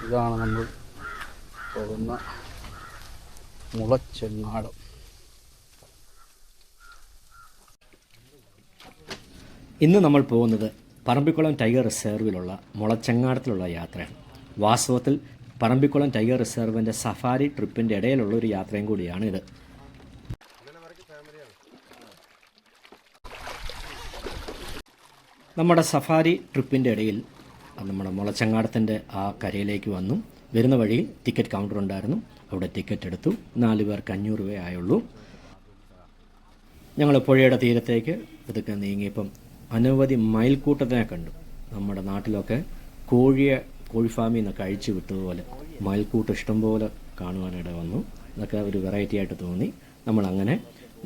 ഇതാണ് നമ്മൾ പോകുന്ന മുളച്ചെങ്ങാടം. ഇന്ന് നമ്മൾ പോകുന്നത് പറമ്പിക്കുളം ടൈഗർ റിസർവിലുള്ള മുളച്ചെങ്ങാടത്തിലുള്ള യാത്രയാണ്. വാസ്തവത്തിൽ പറമ്പിക്കുളം ടൈഗർ റിസർവിൻ്റെ സഫാരി ട്രിപ്പിൻ്റെ ഇടയിലുള്ള ഒരു യാത്രയും കൂടിയാണ് ഇത്. നമ്മുടെ സഫാരി ട്രിപ്പിൻ്റെ ഇടയിൽ നമ്മുടെ മുളച്ചെങ്ങാടത്തിൻ്റെ ആ കരയിലേക്ക് വന്നു. വരുന്ന വഴിയിൽ ടിക്കറ്റ് കൗണ്ടർ ഉണ്ടായിരുന്നു. അവിടെ ടിക്കറ്റ് എടുത്തു. 4 പേർക്ക് 500 രൂപ ആയുള്ളൂ. ഞങ്ങൾ പുഴയുടെ തീരത്തേക്ക് ഇതൊക്കെ നീങ്ങിയപ്പം അനവധി മയിൽക്കൂട്ടത്തിനെ കണ്ടു. നമ്മുടെ നാട്ടിലൊക്കെ കോഴി ഫാമിൽ നിന്നൊക്കെ അഴിച്ചു വിട്ടതുപോലെ മയിൽക്കൂട്ടം ഇഷ്ടംപോലെ കാണുവാനിട വന്നു. ഇതൊക്കെ ഒരു വെറൈറ്റി ആയിട്ട് തോന്നി. നമ്മളങ്ങനെ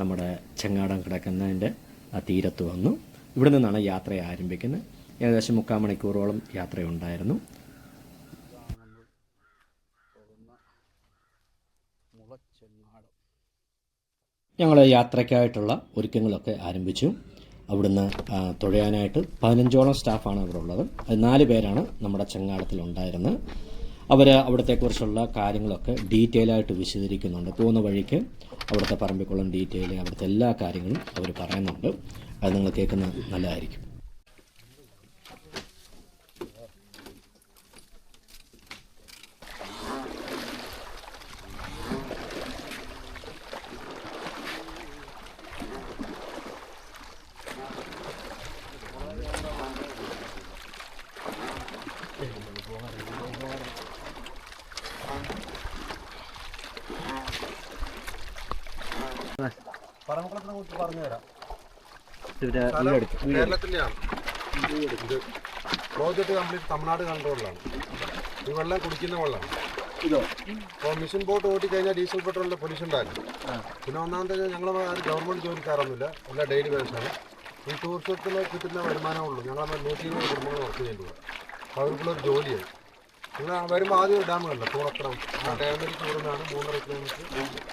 നമ്മുടെ ചെങ്ങാടം കിടക്കുന്നതിൻ്റെ ആ തീരത്ത് വന്നു. ഇവിടെ നിന്നാണ് യാത്ര ആരംഭിക്കുന്നത്. ഏകദേശം 3/4 മണിക്കൂറോളം യാത്രയുണ്ടായിരുന്നു. ഞങ്ങൾ യാത്രയ്ക്കായിട്ടുള്ള ഒരുക്കങ്ങളൊക്കെ ആരംഭിച്ചു. അവിടുന്ന് തുഴയാനായിട്ട് 15ഓളം സ്റ്റാഫാണ് അവിടെ ഉള്ളത്. അത് 4 പേരാണ് നമ്മുടെ ചെങ്ങാടത്തിലുണ്ടായിരുന്നത്. അവർ അവിടത്തെക്കുറിച്ചുള്ള കാര്യങ്ങളൊക്കെ ഡീറ്റെയിൽ ആയിട്ട് വിശദീകരിക്കുന്നുണ്ട്. പോകുന്ന വഴിക്ക് അവിടുത്തെ പറമ്പിക്കുളം ഡീറ്റെയിൽ, അവിടുത്തെ എല്ലാ കാര്യങ്ങളും അവർ പറയുന്നുണ്ട്. അത് നിങ്ങൾ കേൾക്കുന്നത് നല്ലതായിരിക്കും. പറമ്പക്കുളത്തിനെ കുറിച്ച് പറഞ്ഞുതരാം. കേരളത്തിൻ്റെയാണ്. പ്രോജക്റ്റ് കംപ്ലീറ്റ് തമിഴ്നാട് കൺട്രോളിലാണ്. ഈ വെള്ളം കുടിക്കുന്ന വെള്ളമാണ്. ഇപ്പോൾ മിഷൻ ബോട്ട് ഓടിക്കഴിഞ്ഞാൽ ഡീസൽ പെട്രോളിൻ്റെ പൊല്യൂഷൻ ഉണ്ടായിരുന്നു. പിന്നെ ഒന്നാമത്തെ ഞങ്ങൾ ഗവൺമെൻറ് ജോലിക്കാരൊന്നുമില്ല, എല്ലാം ഡെയിലി ബേസാണ്. ഈ ടൂറിസത്തിന് കിട്ടുന്ന വരുമാനമേ ഉള്ളൂ. ഞങ്ങൾ 120 കുടുംബങ്ങൾ വർക്ക് ചെയ്യുന്നത്. അപ്പോൾ അവർക്കുള്ളൊരു ജോലിയായി. നിങ്ങൾ വരുമ്പോൾ ആദ്യം ഡാം കണ്ടോ, തൂണത്തറ ആ ഡാമിലേക്ക് കൂടുന്നതാണ് 3.5 കിലോമീറ്റർ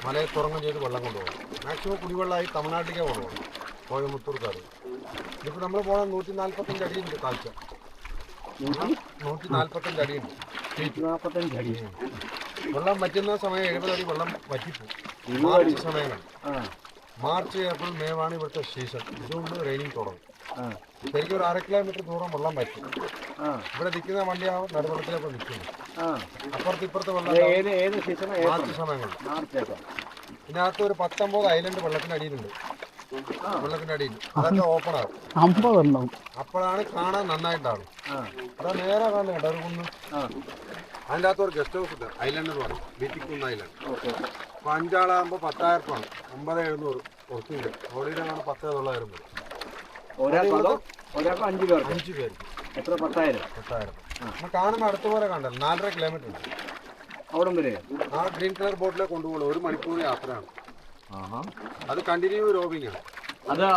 മലയെ തുറങ്ങം ചെയ്ത് വെള്ളം കൊണ്ടുപോകും. മാക്സിമം കുടിവെള്ളമായി തമിഴ്നാട്ടിലേക്ക് കൊണ്ടുപോകും, കോയമ്പത്തൂർക്കാർ. ഇതിപ്പോൾ നമ്മൾ പോകാൻ 145 അടിയുണ്ട് കാഴ്ച. 145 അടിയുണ്ട്. 45 അടി. വെള്ളം വറ്റുന്ന സമയം 70 അടി വെള്ളം വറ്റിപ്പോകും. മാർച്ച് സമയങ്ങൾ, മാർച്ച് ഏപ്രിൽ മെയ് ആണ് ഇവിടുത്തെ സീസൺ. ഇതുകൊണ്ട് റെയിനിങ് തുടങ്ങും. ശരിക്കും ഒരു 1/2 കിലോമീറ്റർ ദൂരം വെള്ളം വറ്റും. ഇവിടെ നിൽക്കുന്ന വണ്ടി ആ നടുവെള്ളത്തിലൊക്കെ നിൽക്കുന്നു. അപ്പുറത്ത് ഇപ്പുറത്തെ വെള്ളം മാർച്ച് സമയങ്ങളിൽ. ഇതിനകത്ത് ഒരു 19 ഐലൻഡ് വെള്ളത്തിനടിയിലുണ്ട്. വെള്ളത്തിന്റെ അടിയിൽ അതൊക്കെ ഓപ്പൺ ആകും. അപ്പോഴാണ് കാണാൻ നന്നായിട്ടാണ്. അതാ നേരെ കാണുന്നുണ്ട് ഒരു കുന്ന്. അതിൻ്റെ അകത്ത് ഒരു ഗസ്റ്റ് ഹൗസ് ഉണ്ട്, ഐലൻഡ് എന്ന് പറയും, ബീറ്റിക്കുന്ന് ഐലൻഡ്. അപ്പോൾ 5 ആളാകുമ്പോൾ 10,000 രൂപയാണ്. 9,700 കുറച്ചില്ല. ഓടിയിലാണ് 10,900 രൂപ. 5 പേർക്ക് എത്ര? 10,000. നമ്മൾ കാണുമ്പോൾ അടുത്ത പോലെ കണ്ടല്ലോ. 4.5 കിലോമീറ്റർ ഉണ്ട് അവിടം വരെ. ആ ഗ്രീൻ കളർ ബോട്ടിലേക്ക് കൊണ്ടുപോകുള്ളൂ. 1 മണിക്കൂർ യാത്രയാണ്. അത് കണ്ടിന്യൂ റോവിംഗ് ആണ്.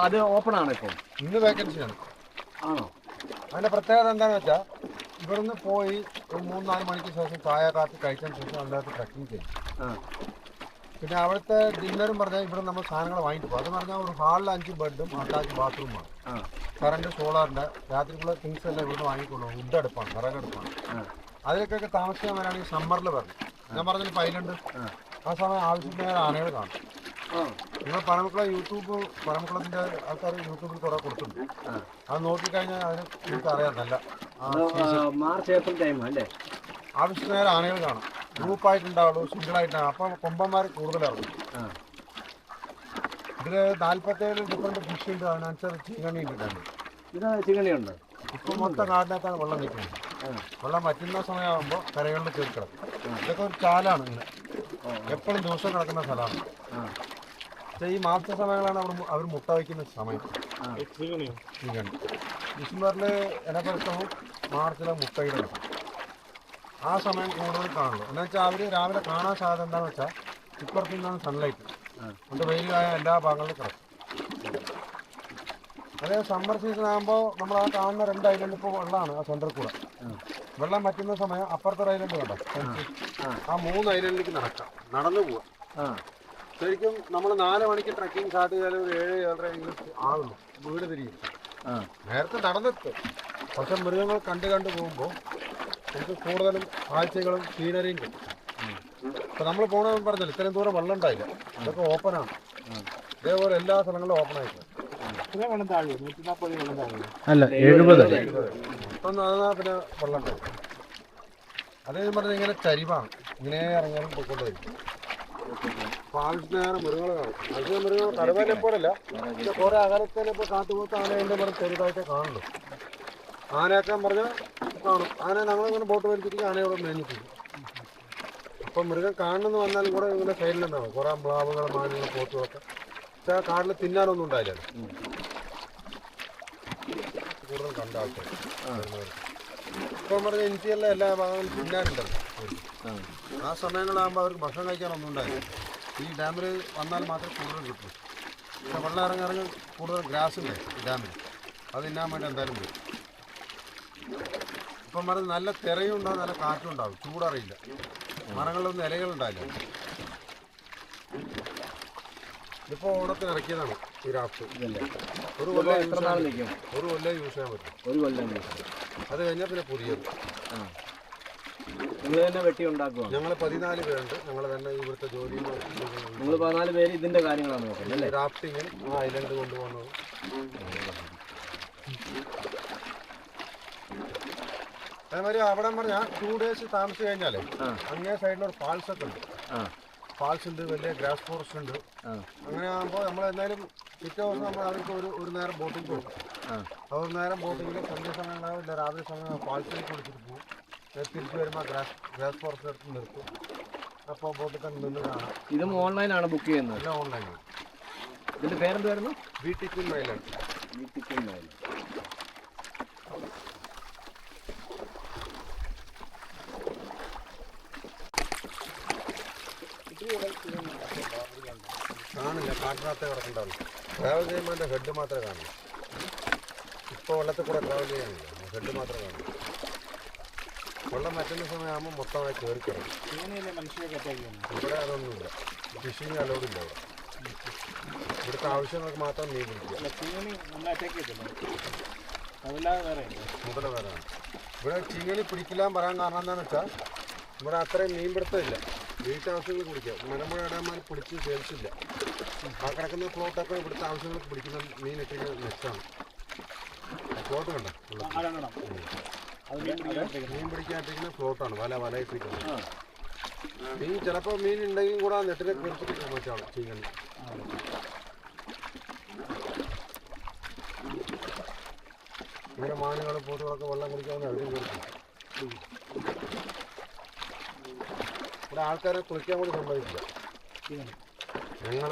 അത് ഓപ്പൺ ആണ് ഇപ്പോൾ. ഇന്ന് വേക്കൻസിയാണ്. ആണോ? അതിന്റെ പ്രത്യേകത എന്താണെന്ന് വെച്ചാൽ ഇവിടുന്ന് പോയി ഒരു 3-4 മണിക്ക് ശേഷം ചായ കാപ്പി കഴിച്ചതിന് ശേഷം അതിനകത്ത് ട്രക്കിംഗ് ചെയ്യും. പിന്നെ അവിടുത്തെ ഡിന്നറും പറഞ്ഞാൽ ഇവിടെ നമ്മൾ സാധനങ്ങൾ വാങ്ങിയിട്ട് പോകും. അതെന്ന് പറഞ്ഞാൽ ഒരു ഹാളിൽ 5 ബെഡും അറ്റാച്ച് ബാത്റൂമാണ്. കറണ്ട്, സോളാറിൻ്റെ രാത്രിക്കുള്ള തിങ്സ് എല്ലാം ഇവിടുന്ന് വാങ്ങിക്കൊള്ളു. വുഡ് അടുപ്പാണ്, വിറകടുപ്പാണ്. അതിലേക്കൊക്കെ താമസിക്കാൻ വരാണെങ്കിൽ സമ്മറിൽ പറഞ്ഞു. ഞാൻ പറഞ്ഞതിൽ പൈലുണ്ട്. ആ സമയം ആവശ്യത്തിന് ആനകൾ കാണും. നിങ്ങൾ പറമ്പക്കുളം പറമ്പക്കുളത്തിൻ്റെ ആൾക്കാർ യൂട്യൂബിൽ കുറേ കൊടുത്തിട്ടുണ്ട്. അത് നോക്കിക്കഴിഞ്ഞാൽ അതിന് നിങ്ങൾക്ക് അറിയാം. നല്ല മാർച്ച് ഏപ്രിൽ ടൈം അല്ലേ? ആവശ്യത്തിന് ആനകൾ കാണും. ഗ്രൂപ്പായിട്ടുണ്ടാവുള്ളൂ, സിംഗിളായിട്ടാണ്. അപ്പം കൊമ്പന്മാർ കൂടുതലിറങ്ങും. ഇതിൽ 47 ഡിഫറെൻറ്റ് ഫിഷ് ഉണ്ട്. അതിനനുസരിച്ച് ചിങ്ങണി ഇട്ടിട്ടുണ്ട്. ചിങ്ങണിയുണ്ട്. ഇപ്പം മൊത്തം കാടിനകത്താണ് വെള്ളം നിൽക്കുന്നത്. വെള്ളം വറ്റുന്ന സമയമാകുമ്പോൾ കരകളിൽ കയറി കിടക്കും. ഇതൊക്കെ ഒരു ചാലാണ്. ഇങ്ങനെ എപ്പോഴും ദിവസം കിടക്കുന്ന സ്ഥലമാണ്. പക്ഷേ ഈ മാർച്ച് സമയങ്ങളാണ് അവർ മുട്ട വയ്ക്കുന്ന സമയം. ഡിസംബറിൽ ഇനപ്പുറത്തവും മാർച്ചിലെ മുട്ടയുടെ കിടക്കും. ആ സമയം കൂടുതൽ കാണുള്ളൂ. എന്ന് വെച്ചാൽ അവർ രാവിലെ കാണാൻ സാധ്യത എന്താണെന്ന് വെച്ചാൽ ഇപ്പുറത്ത് നിന്നാണ് സൺലൈറ്റ്. അതുകൊണ്ട് വെയിലായ എല്ലാ ഭാഗങ്ങളിലും കിടക്കും. അതേ സമ്മർ സീസൺ ആകുമ്പോൾ നമ്മൾ ആ കാണുന്ന 2 ഐലൻഡ് ഇപ്പോൾ വെള്ളമാണ് ആ സെൻറ്ററിൽ കൂടെ. വെള്ളം വറ്റുന്ന സമയം അപ്പുറത്തെ ഐലൻഡ് കണ്ടോ, ആ 3 ഐലൻഡിലേക്ക് നടന്നു പോവാം. ശരിക്കും നമ്മൾ 4 മണിക്ക് ട്രക്കിംഗ് സ്റ്റാർട്ട് ചെയ്താൽ ഒരു 7-7:30 ആകുള്ളൂ വീട് തിരിയും. നേരത്തെ നടന്നെത്തും. പക്ഷെ മൃഗങ്ങൾ കണ്ടു പോകുമ്പോൾ നമുക്ക് കൂടുതലും കാഴ്ചകളും സീനറിയും കിട്ടും. ഇപ്പം നമ്മൾ പോകണമെന്ന് പറഞ്ഞാൽ ഇത്രയും ദൂരം വെള്ളം ഉണ്ടായില്ല, ഇതൊക്കെ ഓപ്പണാണ്. ഇതേപോലെ എല്ലാ സ്ഥലങ്ങളിലും ഓപ്പൺ ആയിട്ട് അല്ല 70 ഇപ്പം പിന്നെ വെള്ളം ഉണ്ടാവും. അതേന്ന് പറഞ്ഞാൽ ഇങ്ങനെ ചരിവാണ്, ഇങ്ങനെ ഇറങ്ങാനും പോയിക്കൊണ്ടുവരും. അപ്പോൾ ആവശ്യത്തിനേറെ മൃഗങ്ങൾ കാണും. ആവശ്യം മൃഗങ്ങൾ കടുവനെ പോലല്ല, പക്ഷെ കുറേ അകലത്തേനെ ഇപ്പോൾ കാട്ടുപോത്ത് ആനേൻ്റെ പറഞ്ഞ് ചെറുതായിട്ടേ കാണുള്ളൂ. ആനയൊക്കെ പറഞ്ഞാൽ കാണും. ആന ഞങ്ങളിങ്ങനെ ബോട്ട് വലിച്ചിട്ട് ആനയോട് മേഞ്ഞിട്ടിരിക്കും. അപ്പം മൃഗം കാണണമെന്ന് വന്നാലും കൂടെ ഇങ്ങനെ സൈഡിലുണ്ടാവും കുറേ മ്ലാവുകൾ, മാനുകൾ, പോത്തുകളൊക്കെ. പക്ഷെ ആ കാട്ടിൽ തിന്നാനൊന്നും ഉണ്ടായില്ല. കൂടുതൽ കണ്ട ആൾക്കാർ ഇപ്പം പറഞ്ഞാൽ ഇന്ത്യയിലെ എല്ലാ ഭാഗങ്ങളും തിന്നാനുണ്ടല്ലോ. ആ സമയങ്ങളാകുമ്പോൾ അവർക്ക് ഭക്ഷണം കഴിക്കാനൊന്നും ഉണ്ടായില്ല. ഈ ഡാമിൽ വന്നാൽ മാത്രമേ കൂടുതൽ കിട്ടൂ. പക്ഷെ വെള്ളം ഇറങ്ങി കൂടുതൽ ഗ്രാസ് ഉണ്ട് ഈ ഡാമിൽ, അത് തിന്നാൻ വേണ്ടി എന്തായാലും വരും. ഇപ്പം പറഞ്ഞ് നല്ല തിരയും ഉണ്ടാവും, നല്ല കാറ്റും ഉണ്ടാവും, ചൂടറിയില്ല. മരങ്ങളിലൊന്നും ഇലകളുണ്ടായില്ല. ഇതിപ്പോൾ ഓണത്തിന് ഇറക്കിയതാണ് ഈ രാഫ്റ്റ്. ഒരു കൊല്ലം യൂസ് ചെയ്യാൻ പറ്റും. അത് കഴിഞ്ഞാൽ പിന്നെ പുതിയത് നിങ്ങൾ തന്നെ വെട്ടി ഉണ്ടാക്കുക. ഞങ്ങൾ 14 പേരുണ്ട്. ഞങ്ങൾ തന്നെ ഇവിടുത്തെ ജോലി. നിങ്ങൾ 14 പേര് ഇതിന്റെ കാര്യങ്ങളാണ് നോക്കുന്നത്. റാഫ്റ്റിങ്ങിന് ആ ഐലൻഡ് കൊണ്ടുപോകുന്നത്. അതേമാതിരി അവിടെ പറഞ്ഞാൽ 2 days താമസിച്ച് കഴിഞ്ഞാലേ അങ്ങേ സൈഡിലൊരു ഫാൾസ് ഒക്കെ ഉണ്ട്. ഫാൾസ് ഉണ്ട്, വലിയ ഗ്രാസ് ഫോറസ്റ്റ് ഉണ്ട്. അങ്ങനെ ആകുമ്പോൾ നമ്മൾ എന്തായാലും പിറ്റേ ദിവസം നമ്മൾ അവർക്ക് ഒരു നേരം ബോട്ടിങ് കൊടുക്കും. ഒരു നേരം ബോട്ടിങ്ങിൽ സന്ധ്യ സമയങ്ങളാവും, ഇല്ല രാവിലെ സമയം ഫാൾസിലേക്ക് കുളിച്ചിട്ട് പോകും. തിരിച്ചു വരുമ്പോൾ ഗ്രാസ് ഫോറസ്റ്റ് എടുത്ത് നിർത്തും. അപ്പോൾ ബോട്ടിൽ തന്നെ നിന്ന് കാണാം. ഇതും ഓൺലൈനാണ് ബുക്ക് ചെയ്യുന്നത്? എല്ലാം ഓൺലൈനാണ്. ഇതിന്റെ പേരെന്തായിരുന്നു? Beautiful island. കാണില്ല, കാട്ടിനകത്ത് കിടക്കണ്ടാവും. ട്രാവൽ ചെയ്യുമ്പോൾ എൻ്റെ ഹെഡ് മാത്രമേ കാണില്ല. ഇപ്പോൾ വെള്ളത്തിൽ കൂടെ ട്രാവൽ ചെയ്യാനില്ല, ഹെഡ് മാത്രമേ കാണില്ല. വെള്ളം മറ്റുന്ന സമയമാകുമ്പോൾ മൊത്തമായി കയറി കിടക്കും. ഇവിടെ അതൊന്നുമില്ല, ഫിഷിങ് അലൗഡില്ല ഇവിടെ. ഇവിടുത്തെ ആവശ്യങ്ങൾക്ക് മാത്രം മീൻ പിടിക്കുക. മുതല വേറെയാണ്. ഇവിടെ ചീങ്ങണി പിടിക്കില്ല പറയാൻ കാരണം എന്താണെന്ന് വെച്ചാൽ ഇവിടെ അത്രയും മീൻ പിടുത്തമില്ല. വീട്ടാവശ്യങ്ങൾ പിടിക്കാം. മലമ്പുഴ ഇടമാൽ പിടിച്ച് ചേർച്ചില്ല. ആ കിടക്കുന്ന ഫ്ലോട്ടൊക്കെ ഇവിടുത്തെ ആവശ്യങ്ങൾക്ക് പിടിക്കുന്ന മീൻ ഇട്ടിട്ട് നെക്സ്റ്റാണ്. ഫ്ലോട്ട് കണ്ടോ? മീൻ പിടിക്കാണ്ടിരിക്കുന്ന ഫ്ലോട്ടാണ്, വലയിട്ടിരിക്കുന്നത്. മീൻ ചിലപ്പോൾ മീൻ ഉണ്ടെങ്കിൽ കൂടെ നെട്ടിനെ കുറിച്ചിട്ട് മറ്റാണ് ചീങ്ങണി. ഇങ്ങനെ മാനുകളും പോത്തുകളൊക്കെ വെള്ളം കുടിക്കാവുന്ന അവരും കൊടുക്കും. ഇവിടെ ആൾക്കാരെ കുളിക്കാൻ കൂടി സമ്മതിക്കില്ല. ഞങ്ങൾ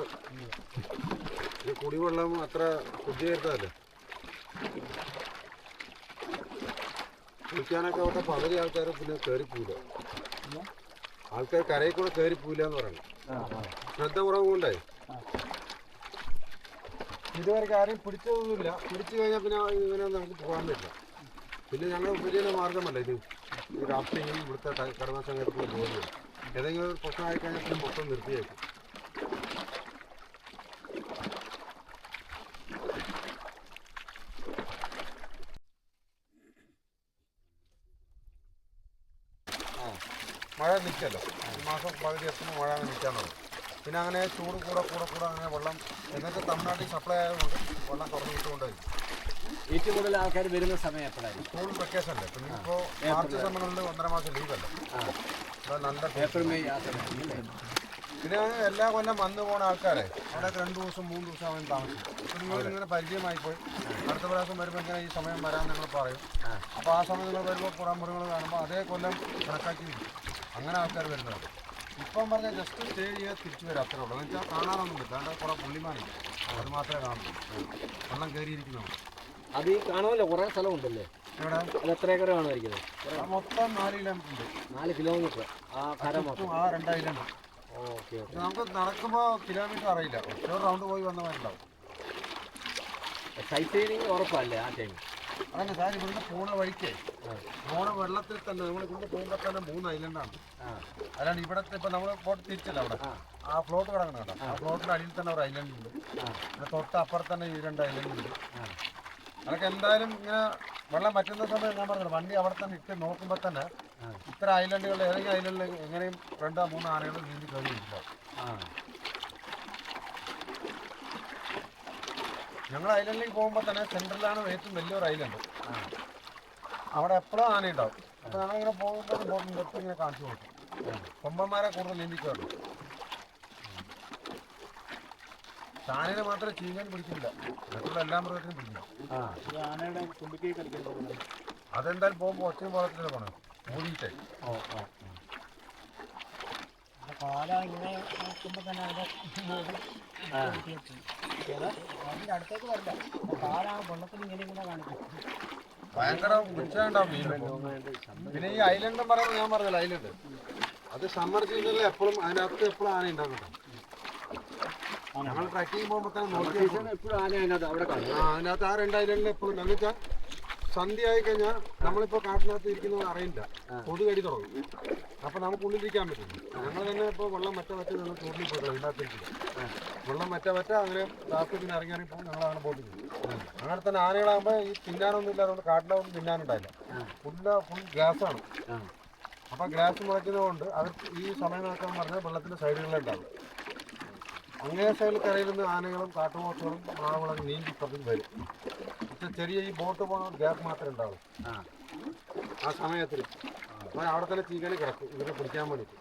ഈ കുടിവെള്ളം അത്ര ശുദ്ധീകരിച്ചതല്ലേ. കുളിക്കാനൊക്കെ അവിടെ പകുതി ആൾക്കാർ പിന്നെ കയറിപ്പോയില്ല. ആൾക്കാർ കരയിൽ കൂടെ കയറിപ്പോയില്ല എന്ന് പറയുന്നത്. ശ്രദ്ധ കുറവുകൊണ്ടായി ഇതുവരെ ആരെയും പിടിച്ചതൊന്നുമില്ല. പിടിച്ചു കഴിഞ്ഞാൽ പിന്നെ ഇങ്ങനെ നമുക്ക് പോകാൻ പറ്റില്ല. പിന്നെ ഞങ്ങൾ ഉപജീവന മാർഗമല്ല ഇത്. ഈ റാഫ്റ്റിങ്ങും ഇവിടുത്തെ കടമ സംഘത്തിലുള്ള ജോലിയാണ്. ഏതെങ്കിലും ഒരു പ്രശ്നം ആയിക്കഴിഞ്ഞാൽ പിന്നെ മൊത്തം നിർത്തിയേക്കും. മഴ നിൽക്കല്ലോ, ഈ മാസം പകുതി എത്തുമ്പോൾ മഴ നിൽക്കാൻ തുടങ്ങും. പിന്നെ അങ്ങനെ ചൂട് കൂടെ അങ്ങനെ വെള്ളം എന്നൊക്കെ തമിഴ്നാട്ടിൽ സപ്ലൈ ആയതുകൊണ്ട് വെള്ളം തുറന്നു വിട്ടുകൊണ്ടായിരിക്കും. ഏറ്റവും കൂടുതൽ ആൾക്കാർ വരുന്ന സമയം എപ്പോഴായിരുന്നു? സ്കൂൾ വെക്കേഷൻ അല്ലേ. പിന്നെ ഇപ്പോൾ മാർച്ച് സമയങ്ങളിൽ 1.5 മാസം ലീവല്ലേ. നല്ല ഏപ്രിൽ മെയ് ആ സമയം. പിന്നെ എല്ലാ കൊല്ലം വന്നു പോകുന്ന ആൾക്കാരെ അവിടെ 2 ദിവസം 3 ദിവസം അവൻ താമസിക്കും. അപ്പോൾ നിങ്ങൾ ഇങ്ങനെ പരിചയമായി പോയി അടുത്ത പ്രാവശ്യം വരുമ്പോൾ ഇങ്ങനെ ഈ സമയം വരാൻ നിങ്ങൾ പറയും. അപ്പോൾ ആ സമയം നിങ്ങൾ വരുമ്പോൾ കുറേ മൃഗങ്ങൾ കാണുമ്പോൾ അതേ കൊല്ലം കണക്കാക്കി അങ്ങനെ ആൾക്കാർ വരുന്നുണ്ട്. ഇപ്പം പറഞ്ഞാൽ ജസ്റ്റ് സ്റ്റേ ചെയ്യാൻ തിരിച്ചു വരാം, അത്രേ ഉള്ളൂ. എന്ന് വെച്ചാൽ കാണാനൊന്നും പറ്റില്ല. അവിടെ കുറേ പുള്ളിമാനില്ല, അത് മാത്രമേ കാണുള്ളൂ. വെള്ളം കയറിയിരിക്കുന്നതാണ്. അത് ഈ കാണുമല്ലോ, കുറേ സ്ഥലമുണ്ടല്ലേ ഇവിടെ. അത് എത്ര ഏക്കർ കാണുമായിരിക്കുന്നത്? മൊത്തം 4 കിലോമീറ്റർ ഉണ്ട്. 4 കിലോമീറ്റർ ആ കര മൊത്തം. ആ 2 ഐലൻഡ്. Okay okay. നമുക്ക് നടക്കുമ്പോൾ കിലോമീറ്റർ അറിയില്ല, ഒരു റൗണ്ട് പോയി വന്നവരുണ്ടാവും. സൈറ്റ് സീനിങ് ഉറപ്പല്ലേ ആ ടൈം? അതന്നെ സാർ, ഇവിടുന്ന് പോണ വഴിക്ക് പോണ വെള്ളത്തിൽ തന്നെ നമ്മൾ ഇവിടുന്ന് പോകുമ്പോൾ തന്നെ 3 ഐലൻഡാണ്. അല്ലാണ്ട് ഇവിടത്തെ ഇപ്പം നമ്മൾ ബോട്ട് തിരിച്ചല്ല അവിടെ ആ ഫ്ലോട്ട് കിടക്കണം കേട്ടോ. ആ ഫ്ലോട്ടിൻ്റെ അടിയിൽ തന്നെ ഒരു ഐലൻഡ് ഉണ്ട്. തൊട്ട് അപ്പുറത്ത് തന്നെ ഈ 2 ഐലൻഡ് ഉണ്ട്. അതൊക്കെ എന്തായാലും ഇങ്ങനെ വെള്ളം വറ്റുന്ന സമയം ഞാൻ പറഞ്ഞത് വണ്ടി അവിടെ തന്നെ ഇട്ട് നോക്കുമ്പോൾ തന്നെ ഇത്ര ഐലൻഡുകൾ ഏതെങ്കിലും ഐലൻഡിൽ എങ്ങനെയും 2-3 ആനകൾ നീന്തി കഴിഞ്ഞിട്ടില്ല. ഞങ്ങൾ ഐലൻഡിലേക്ക് പോകുമ്പോൾ തന്നെ സെൻട്രലാണ് ഏറ്റവും വലിയൊരു ഐലൻഡ്. അവിടെ എപ്പോഴും ആനയുണ്ടാവും. അപ്പോൾ ഞങ്ങളിങ്ങനെ പോകുമ്പോൾ ബോട്ടിൽ നിർത്തി ഇങ്ങനെ കാണിച്ചു കൊടുക്കും. കൊമ്പന്മാരെ കൂടുതൽ നീന്തിക്കാറുണ്ട്. ആനയെ മാത്രമേ ചീങ്ങാൻ പിടിക്കില്ല, മറ്റുള്ള എല്ലാ മൃഗത്തിനും പിടിക്കില്ല. അതെന്തായാലും പോകുമ്പോൾ ഒച്ചയും പോലത്തിലേ പോകണം ഊരിയിട്ടേ. ഭയങ്കര ഉച്ചയുണ്ടാവും മീൻ. പിന്നെ ഈ ഐലൻഡ് പറയുന്നത് ഞാൻ പറഞ്ഞല്ലോ, ഐലൻഡ് അത് സമ്മർ സീസണിൽ എപ്പോഴും അതിനകത്ത് എപ്പോഴും ആന ഉണ്ടാകുന്നുണ്ട്. ഞങ്ങൾ ട്രക്കിങ് പോകുമ്പോൾ തന്നെ നോക്കി അതിനകത്ത് ആ 2 ഐലൻഡിൽ എപ്പോഴും എന്ന് വെച്ചാൽ സന്ധ്യ ആയി കഴിഞ്ഞാൽ നമ്മളിപ്പോൾ കാട്ടിനകത്ത് ഇരിക്കുന്നത് അറിയില്ല, കൊതുകടി തുടങ്ങും. അപ്പോൾ നമുക്ക് ഉള്ളിലിരിക്കാൻ പറ്റും. ഞങ്ങൾ തന്നെ ഇപ്പോൾ വെള്ളം മറ്റ ഞങ്ങൾ ടൂറിൽ പോയിട്ടില്ല, ഇതിനകത്തേക്കില്ല. വെള്ളം മറ്റ അങ്ങനെ ലാസ്റ്റ് പിന്നെ ഇറങ്ങി പോകും. ഞങ്ങൾ അങ്ങനെ പോയിട്ട് അങ്ങനെ തന്നെ ആനകളാകുമ്പോൾ ഈ തിന്നാനൊന്നും ഇല്ല, അതുകൊണ്ട് കാട്ടിലൊന്നും തിന്നാനുണ്ടായില്ല. ഫുൾ ഗ്ലാസ്സാണ്. അപ്പോൾ ഗ്ലാസ് മുളയ്ക്കുന്നതുകൊണ്ട് അത് ഈ സമയം നോക്കാൻ പറഞ്ഞാൽ വെള്ളത്തിൻ്റെ സൈഡുകളിലുണ്ടാവും. അങ്ങേ സൈഡിൽ കരയിൽ നിന്ന് ആനകളും കാട്ടുപോത്തുകളും മാവുകളും നീന്തി പതിൽ വരും. പക്ഷെ ചെറിയ ഈ ബോട്ട് പോകുന്ന ഗ്യാപ്പ് മാത്രമേ ഉണ്ടാവും ആ സമയത്തിൽ. അപ്പോൾ അവിടെ തന്നെ ചീകണി കിടക്കും ഇവരെ പിടിക്കാൻ വേണ്ടിയിട്ട്.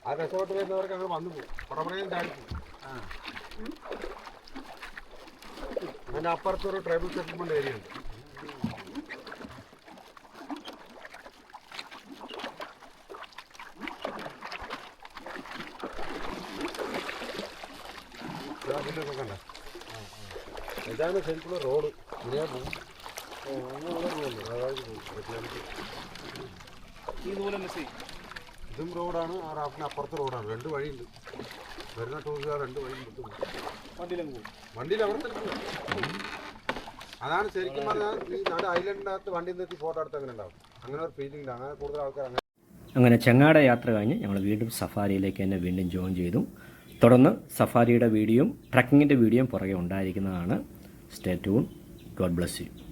ആ രക്ഷപ്പെട്ട് വരുന്നവർക്ക് അങ്ങനെ വന്നു പോകും, പടപടയും താഴ്ത്തും. അതിൻ്റെ അപ്പുറത്തൊരു ട്രൈബൽ സെറ്റിൽമെൻറ്റ് ഏരിയ ഉണ്ട്. കണ്ട ഇതാണ് ശരിക്കുള്ള റോഡ്. ഇങ്ങനെ പോകും, ഇതും റോഡാണ്, ആ റാഫിന് അപ്പുറത്ത് റോഡാണ്. 2 വഴിയുണ്ട്. വരുന്ന ടൂറിസ്റ്റുകാർ 2 വഴിയും കിട്ടും. വണ്ടിയിൽ അവിടെ തന്നെ പോകും. അതാണ് ശരിക്കും പറഞ്ഞാൽ ഈ നാട് ഐലൻഡിനകത്ത് വണ്ടി നിർത്തി ഫോട്ടോ എടുത്ത് അങ്ങനെ ഉണ്ടാവും. അങ്ങനെ ഒരു ഫീലിംഗ്. അങ്ങനെ കൂടുതൽ ആൾക്കാർ അങ്ങനെ ചെങ്ങാട യാത്ര കഴിഞ്ഞ് ഞങ്ങൾ വീണ്ടും സഫാരിയിലേക്ക് തന്നെ വീണ്ടും ജോയിൻ ചെയ്തു. തുടർന്ന് സഫാരിയുടെ വീഡിയോയും ട്രക്കിങ്ങിൻ്റെ വീഡിയോയും പുറകെ ഉണ്ടായിരിക്കുന്നതാണ്. Stay tune. God bless you.